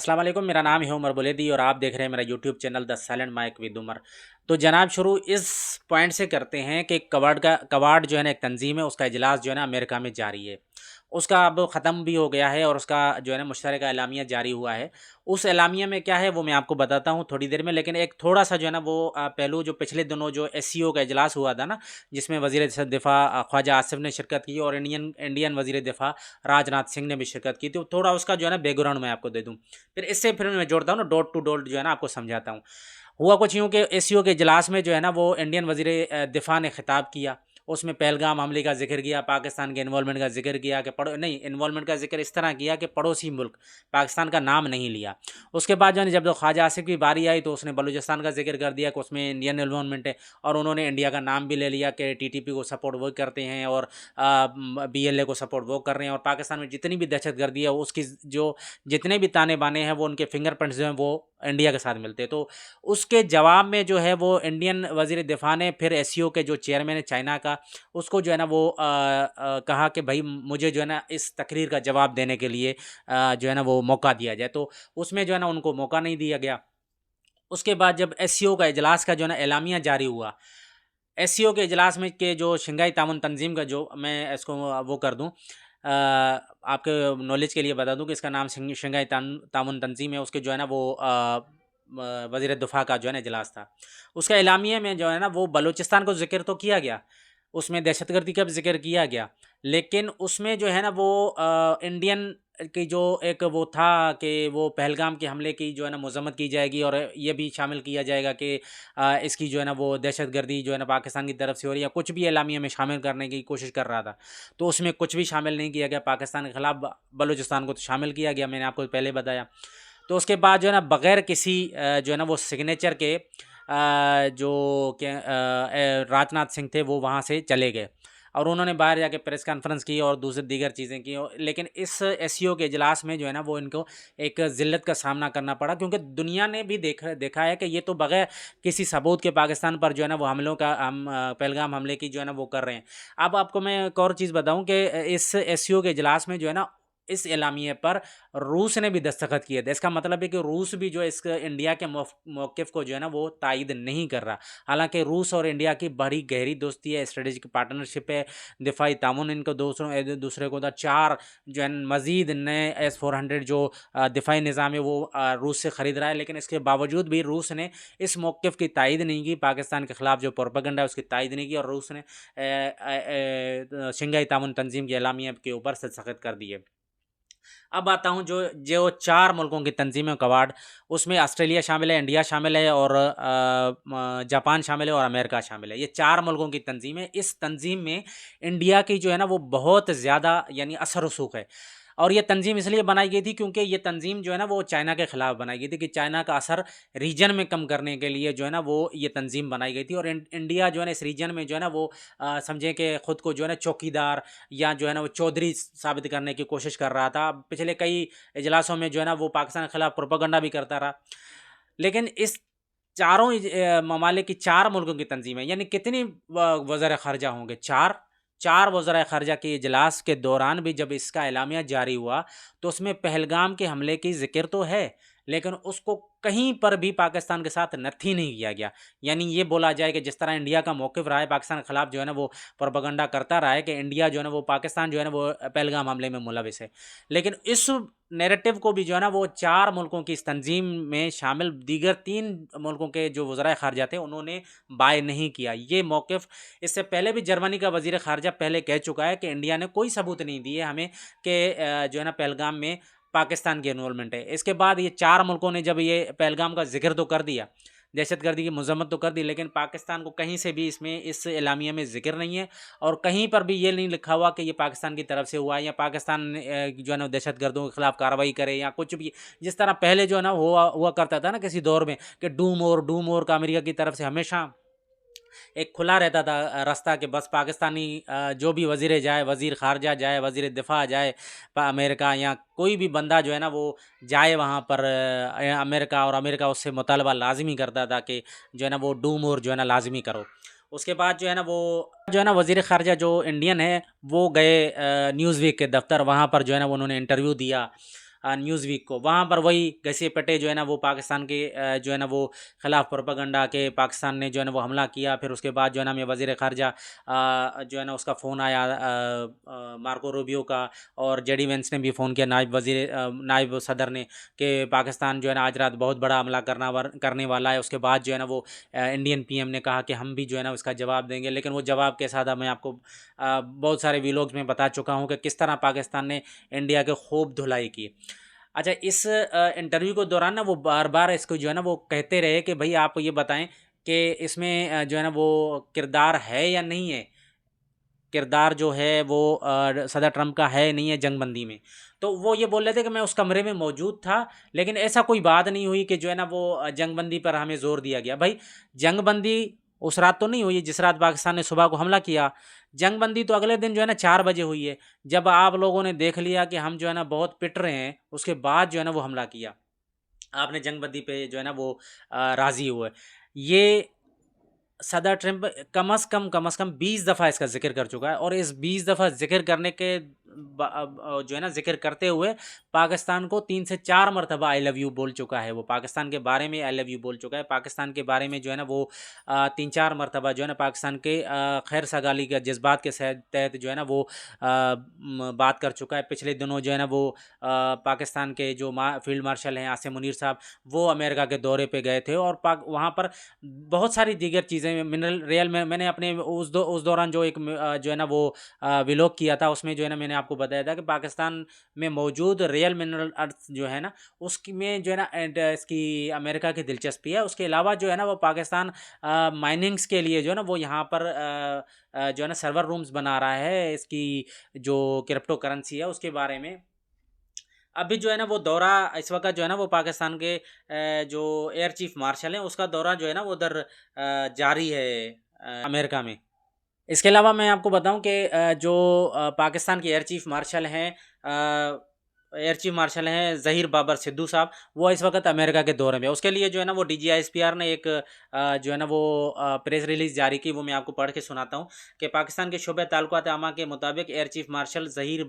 अस्सलाम वालेकुम। मेरा नाम है उमर बुलेदी और आप देख रहे हैं मेरा YouTube channel the silent mic with Umar. तो जनाब शुरू इस पॉइंट से करते हैं कि कवाड जो है ना एक तंजीम है, उसका इजलास जो है ना अमेरिका में जारी है। उसका अब ख़त्म भी हो गया है और उसका जो है ना मुश्तरका एलामिया जारी हुआ है। उस एलामिया में क्या है वो मैं आपको बताता हूँ थोड़ी देर में, लेकिन एक थोड़ा सा जो है ना वो पहलू जो पिछले दिनों जो एससीओ का इजलास हुआ था ना, जिसमें वज़ीर दिफ़ा ख्वाजा आसिफ ने शिरकत की और इंडियन इंडियन वज़ीर दिफ़ा राजनाथ सिंह ने भी शिरकत की थी। थोड़ा उसका जो है ना बैकग्राउंड मैं आपको दे दूँ, फिर मैं जोड़ता हूँ ना, डॉट टू डॉट जो है ना आपको समझाता हूँ। हुआ कुछ यूँ कि एससीओ के इजलास में जो है ना वो इंडियन वज़ीर दिफ़ा ने खिताब किया। उसमें पहलगाम हमले का ज़िक्र किया, पाकिस्तान के इन्वॉल्वमेंट का ज़िक्र किया कि पड़ो नहीं, इन्वॉल्वमेंट का ज़िक्र इस तरह किया कि पड़ोसी मुल्क पाकिस्तान का नाम नहीं लिया। उसके बाद जो है जब ख्वाजा आसिफ की बारी आई तो उसने बलूचिस्तान का ज़िक्र कर दिया कि उसमें इंडियन इन्वॉल्वमेंट है, और उन्होंने इंडिया का नाम भी ले लिया कि टीटीपी को सपोर्ट वो करते हैं और बीएलए को सपोर्ट वो कर रहे हैं, और पाकिस्तान में जितनी भी दहशतगर्दी है उसकी जो जितने भी ताने बाने हैं वो उनके फिंगरप्रिंट्स जो हैं वो इंडिया के साथ मिलते हैं। तो उसके जवाब में जो है वो इंडियन वज़ीर दिफ़ा ने फिर एससीओ के जो चेयरमैन है चाइना का, उसको जो है ना वो कहा कि भाई मुझे जो है ना इस तकरीर का जवाब देने के लिए जो है ना वो मौका दिया जाए। तो उसमें जो है ना उनको मौका नहीं दिया गया। उसके बाद जब एससीओ का इजलास का जो है ना एलामिया जारी हुआ, एससीओ के इजलास में के जो शंघाई ताउन तंजीम का जो मैं इसको वो कर दूं, आपके नॉलेज के लिए बता दूं कि इसका नाम शंघाई ताउन तंजीम है। उसके जो है ना वो वज़ीर दिफ़ा का जो है ना इजलास था। उसका एलामिया में जो है ना वो बलूचिस्तान को ज़िक्र तो किया गया, उसमें दहशतगर्दी का भी ज़िक्र किया गया, लेकिन उसमें जो है ना वो इंडियन की जो एक वो था कि वो पहलगाम के हमले की जो है ना मज़म्मत की जाएगी, और ये भी शामिल किया जाएगा कि इसकी जो है ना वो दहशतगर्दी जो है ना पाकिस्तान की तरफ से हो रही है, कुछ भी एलामिया में शामिल करने की कोशिश कर रहा था। तो उसमें कुछ भी शामिल नहीं किया गया पाकिस्तान के ख़िलाफ़, बलूचिस्तान को तो शामिल किया गया, मैंने आपको पहले बताया। तो उसके बाद जो है ना बग़ैर किसी जो है ना वो सिग्नेचर के जो क्या राजनाथ सिंह थे वो वहाँ से चले गए, और उन्होंने बाहर जाके प्रेस कॉन्फ्रेंस की और दूसरी दीगर चीज़ें की। लेकिन इस एससीओ के इजलास में जो है ना वो इनको एक ज़िल्लत का सामना करना पड़ा, क्योंकि दुनिया ने भी देखा है कि ये तो बगैर किसी सबूत के पाकिस्तान पर जो है ना वो हमलों का हम पहलगाम हमले की जो है ना वो कर रहे हैं। अब आपको मैं एक और चीज़ बताऊं कि इस एससीओ के इजलास में जो है ना इस एलामिये पर रूस ने भी दस्तखत किए थे। इसका मतलब है कि रूस भी जो है इस इंडिया के मौक़िफ़ को जो है ना वो तायद नहीं कर रहा। हालांकि रूस और इंडिया की बड़ी गहरी दोस्ती है, स्ट्रेटेजिक पार्टनरशिप है, दिफाई तामुन इनको दूसरे को था। 4 जो है मज़ीद नए S-400 जो दिफाई निज़ाम है वो रूस से ख़रीद रहा है, लेकिन इसके बावजूद भी रूस ने इस मौक़िफ़ की तायद नहीं की। पाकिस्तान के ख़िलाफ़ जो प्रोपेगेंडा है उसकी तायद नहीं की, और रूस ने शंघाई ताउन तंजीम के एलामिया के ऊपर दस्तखत कर दिए। अब आता हूँ जो जो 4 मुल्कों की तंजीम कवाड, उसमें ऑस्ट्रेलिया शामिल है, इंडिया शामिल है, और जापान शामिल है, और अमेरिका शामिल है। ये 4 मुल्कों की तंजीम है। इस तंजीम में इंडिया की जो है ना वो बहुत ज़्यादा यानी असर रसूख है, और ये तंजीम इसलिए बनाई गई थी क्योंकि ये तंजीम जो है ना वो चाइना के ख़िलाफ़ बनाई गई थी, कि चाइना का असर रीजन में कम करने के लिए जो है ना वो ये तंजीम बनाई गई थी। और इंडिया जो है ना इस रीजन में जो है ना वो समझें कि ख़ुद को जो है ना चौकीदार या जो है ना वो चौधरी साबित करने की कोशिश कर रहा था। पिछले कई इजलासों में जो है ना वो पाकिस्तान के ख़िलाफ़ प्रोपेगेंडा भी करता रहा। लेकिन इस चारों ममालिक की 4 मुल्कों की तंजीम है, यानी कितनी वज़ीर ख़ारिजा होंगे? 4। 4 वज़ीर ख़ारिजा के इजलास के दौरान भी जब इसका एलामिया जारी हुआ तो उसमें पहलगाम के हमले की ज़िक्र तो है, लेकिन उसको कहीं पर भी पाकिस्तान के साथ नत्थी नहीं किया गया। यानी ये बोला जाए कि जिस तरह इंडिया का मौक़िफ़ रहा है पाकिस्तान के ख़िलाफ़ जो है ना वो प्रोपेगेंडा करता रहा है कि इंडिया जो है ना वो पाकिस्तान जो है ना वो पहलगाम हमले में मुलविस है। लेकिन इस नैरेटिव को भी जो है ना वो 4 मुल्कों की इस तंजीम में शामिल दीगर 3 मुल्कों के जो वज़राए ख़ारिजा थे उन्होंने बाय नहीं किया। ये मौक़िफ़ इससे पहले भी जर्मनी का वज़ीर ख़ारिजा पहले कह चुका है कि इंडिया ने कोई सबूत नहीं दिए हमें कि जो है ना पहलगाम में पाकिस्तान की इन्वॉल्वमेंट है। इसके बाद ये 4 मुल्कों ने जब ये पहलगाम का ज़िक्र तो कर दिया, दहशतगर्दी की मज़म्मत तो कर दी, लेकिन पाकिस्तान को कहीं से भी इसमें इस एलामिया में ज़िक्र नहीं है, और कहीं पर भी ये नहीं लिखा हुआ कि ये पाकिस्तान की तरफ से हुआ है, या पाकिस्तान जो है ना दहशतगर्दों के ख़िलाफ़ कार्रवाई करे या कुछ भी। जिस तरह पहले जो है ना हुआ हुआ करता था ना किसी दौर में कि डू मोर का अमेरिका की तरफ से हमेशा एक खुला रहता था रास्ता, कि बस पाकिस्तानी जो भी वज़ीर जाए, वज़ीर ख़ारिजा जाए, वज़ीर दिफ़ा जाए अमेरिका, या कोई भी बंदा जो है ना वो जाए वहाँ पर अमेरिका, और अमेरिका उससे मुतालबा लाज़मी करता था कि जो है ना वो डू मोर जो है ना लाज़मी करो। उसके बाद जो है ना वो जो है ना वज़ीर ख़ारिजा जो इंडियन है वो गए न्यूज़ वीक के दफ़्तर, वहाँ पर जो है ना उन्होंने इंटरव्यू दिया, न्यूज़ वीक को। वहाँ पर वही घसे पटे जो है ना वो पाकिस्तान के जो है ना वो खिलाफ प्रोपेगेंडा के पाकिस्तान ने जो है ना वो हमला किया। फिर उसके बाद जो है ना हमें वज़ीर ख़ारजा जो है ना उसका फ़ोन आया मार्को रूबियो का, और जेडी वेंस ने भी फ़ोन किया नायब सदर ने कि पाकिस्तान जो है ना आज रात बहुत बड़ा हमला करने वाला है। उसके बाद जो है ना वो इंडियन पीएम ने कहा कि हम भी जो है ना उसका जवाब देंगे, लेकिन वो जवाब कैसा था मैं आपको बहुत सारे वीलॉग्स में बता चुका हूँ कि किस तरह पाकिस्तान ने इंडिया के खूब धुलाई की। अच्छा, इस इंटरव्यू के दौरान ना वो बार बार इसको जो है ना वो कहते रहे कि भाई आप ये बताएं कि इसमें जो है ना वो किरदार है या नहीं है, किरदार जो है वो सदर ट्रंप का है नहीं है जंगबंदी में। तो वो ये बोल रहे थे कि मैं उस कमरे में मौजूद था, लेकिन ऐसा कोई बात नहीं हुई कि जो है ना वो जंगबंदी पर हमें जोर दिया गया। भाई जंगबंदी उस रात तो नहीं हुई जिस रात पाकिस्तान ने सुबह को हमला किया। जंगबंदी तो अगले दिन जो है ना 4 बजे हुई है, जब आप लोगों ने देख लिया कि हम जो है ना बहुत पिट रहे हैं, उसके बाद जो है ना वो हमला किया। आपने जंगबंदी पे जो है ना वो राज़ी हुए। ये सदर ट्रंप कम अज़ कम 20 दफ़ा इसका ज़िक्र कर चुका है, और इस 20 दफ़ा ज़िक्र करने के जो है ना ज़िक्र करते हुए पाकिस्तान को 3 से 4 मरतबा आई लव यू बोल चुका है। वो पाकिस्तान के बारे में आई लव यू बोल चुका है। पाकिस्तान के बारे में जो है ना वो 3-4 मरतबा जो है ना पाकिस्तान के खैर सगाली के जज्बात के तहत जो है ना वो बात कर चुका है। पिछले दिनों जो है ना वो पाकिस्तान के जो फील्ड मार्शल हैं आसिम मुनीर साहब, वो अमेरिका के दौरे पे गए थे, और वहाँ पर बहुत सारी दीगर चीज़ें मिनरल रियल में मैंने अपने उस दौरान जो एक जो है ना वो व्लॉग किया था, उसमें जो है ना मैंने आपको बताया था कि पाकिस्तान में मौजूद रियल मिनरल अर्थ जो है ना उसकी में जो है ना इसकी अमेरिका की दिलचस्पी है। उसके अलावा जो है ना वो पाकिस्तान माइनिंग्स के लिए जो है ना वो यहाँ पर जो है ना सर्वर रूम्स बना रहा है, इसकी जो क्रिप्टो करेंसी है उसके बारे में। अभी जो है ना वो दौरा इस वक्त जो है ना वो पाकिस्तान के जो एयर चीफ मार्शल हैं उसका दौरा जो है ना वो उधर जारी है अमेरिका में। इसके अलावा मैं आपको बताऊं कि जो पाकिस्तान के एयर चीफ मार्शल हैं ज़हीर बाबर सिद्धू साहब, वो इस वक्त अमेरिका के दौरे में। उसके लिए जो है ना वो DGISPR ने एक जो है ना वो प्रेस रिलीज़ जारी की, वो मैं आपको पढ़ के सुनाता हूँ कि पाकिस्तान के शोबे ताल्लुकात आमा के मुताबिक air chief marshal Zaheer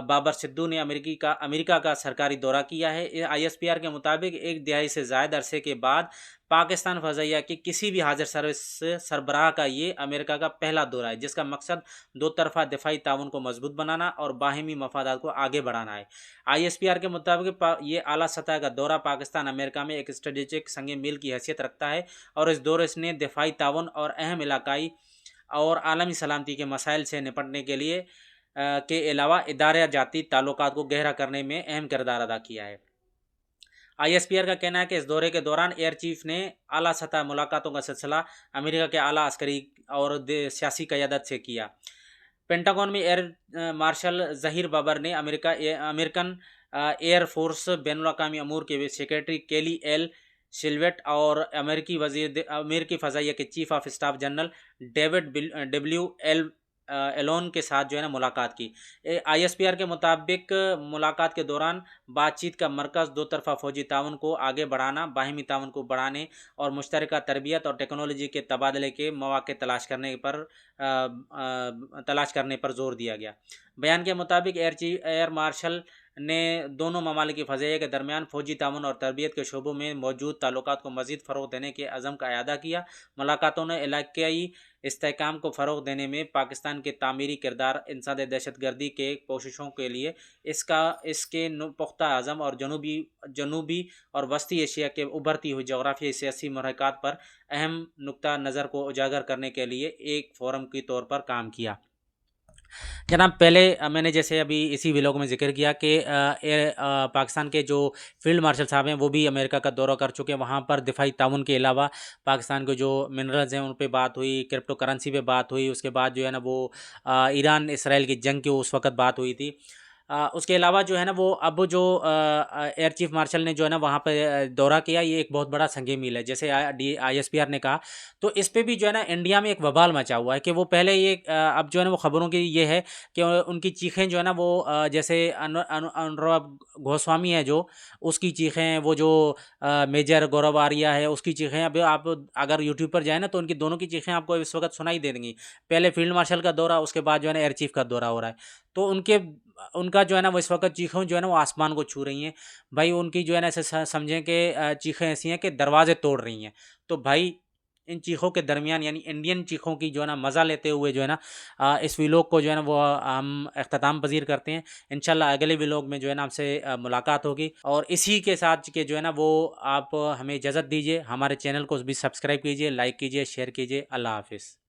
Babar Sidhu ने अमेरिका का सरकारी दौरा किया है। ISPR के मुताबिक 1 दहाई से ज़ायद अरसे के बाद पाकिस्तान फ़ज़ाइया की किसी भी हाजिर सर्विस सरबराह का ये अमेरिका का पहला दौरा है, जिसका मकसद दो तरफ़ा दिफाई ताउन को मजबूत बनाना और बाहिमी मफादात को आगे बढ़ाना है। ISPR के मुताबिक ये आला सतह का दौरा पाकिस्तान अमेरिका में एक स्ट्रेटेजिक संग मील की हैसियत रखता है, और इस दौरे ने दिफाई ताउन और अहम इलाकाई और आलमी सलामती के मसाइल से निपटने के लिए के अलावा इदारा जाती ताल्लुकात को गहरा करने में अहम किरदार अदा किया है। ISPR का कहना है कि इस दौरे के दौरान एयर चीफ ने आला सतह मुलाकातों का सिलसिला अमेरिका के आला अस्करी और सियासी क़यादत से किया। पेंटागन में एयर मार्शल ज़हीर बाबर ने अमेरिकन एयर फोर्स बैनुल-अक़वामी अमूर के सेक्रेटरी केली एल शिल्वेट और अमेरिकी फ़ज़ाइया के chief of staff general David W.L. Allvin के साथ जो है ना मुलाकात की। ISPR के मुताबिक मुलाकात के दौरान बातचीत का मरकज़ दो तरफ़ा फ़ौजी ताउन को आगे बढ़ाना, बाहिमी ताउन को बढ़ाने और मुश्तरका तरबियत और टेक्नोलॉजी के तबादले के मौक़े तलाश करने पर जोर दिया गया। बयान के मुताबिक एयर मार्शल ने दोनों ममालिक की फ़ज़ाइया के दरमियान फ़ौजी ताउन और तरबियत के शोबों में मौजूद ताल्लुकात को मज़ीद फ़रोग़ देने के अज़म का इआदा किया। मुलाकातों ने इलाक़ाई इस्तेहकाम को फ़रोग़ देने में पाकिस्तान के तामीरी किरदार, इंसदाद दहशतगर्दी के कोशिशों के लिए इसके पुख्ता अज़म और जनूबी और वस्ती एशिया के उभरती हुई जोग्राफियाई सियासी महरक़ात पर अहम नुक्ता नज़र को उजागर करने के लिए एक फ़ोरम के तौर पर काम किया। जनाब, पहले मैंने जैसे अभी इसी व्लॉग में ज़िक्र किया कि पाकिस्तान के जो फील्ड मार्शल साहब हैं वो भी अमेरिका का दौरा कर चुके हैं। वहाँ पर दिफाई ताउन के अलावा पाकिस्तान के जो मिनरल्स हैं उन पे बात हुई, क्रिप्टो करेंसी पे बात हुई। उसके बाद जो है ना वो ईरान इसराइल की जंग की उस वक़्त बात हुई थी। उसके अलावा जो है ना वो अब जो एयर चीफ मार्शल ने जो है ना वहाँ पर दौरा किया, ये एक बहुत बड़ा संग मील है। जैसे ISPR ने कहा, तो इस पे भी जो है ना इंडिया में एक बवाल मचा हुआ है कि वो पहले ये अब जो है ना वो ख़बरों की ये है कि उनकी चीखें जो है ना वो जैसे अनुराग गोस्वामी है जो, उसकी चीखें, वो जो मेजर गौरव आर्या है उसकी चीखें, अभी आप अगर यूट्यूब पर जाए ना तो उनकी दोनों की चीखें आपको इस वक्त सुनाई दे देंगी। पहले फील्ड मार्शल का दौरा, उसके बाद जो है ना एयर चीफ का दौरा हो रहा है। तो उनका जो है ना वो इस वक्त चीखें जो है ना वो आसमान को छू रही हैं भाई। उनकी जो है ना ऐसे समझें कि चीखें ऐसी हैं कि दरवाजे तोड़ रही हैं। तो भाई इन चीखों के दरमियान यानी इंडियन चीखों की जो है ना मज़ा लेते हुए जो है ना इस व्लॉग को जो है ना वो हम अख्ताम पजीर करते हैं। इंशाल्लाह अगले व्लॉग में जो है ना हमसे मुलाकात होगी, और इसी के साथ के जो है ना वो आप हमें इजाज़त दीजिए। हमारे चैनल को भी सब्सक्राइब कीजिए, लाइक कीजिए, शेयर कीजिए। अल्लाह हाफिज़।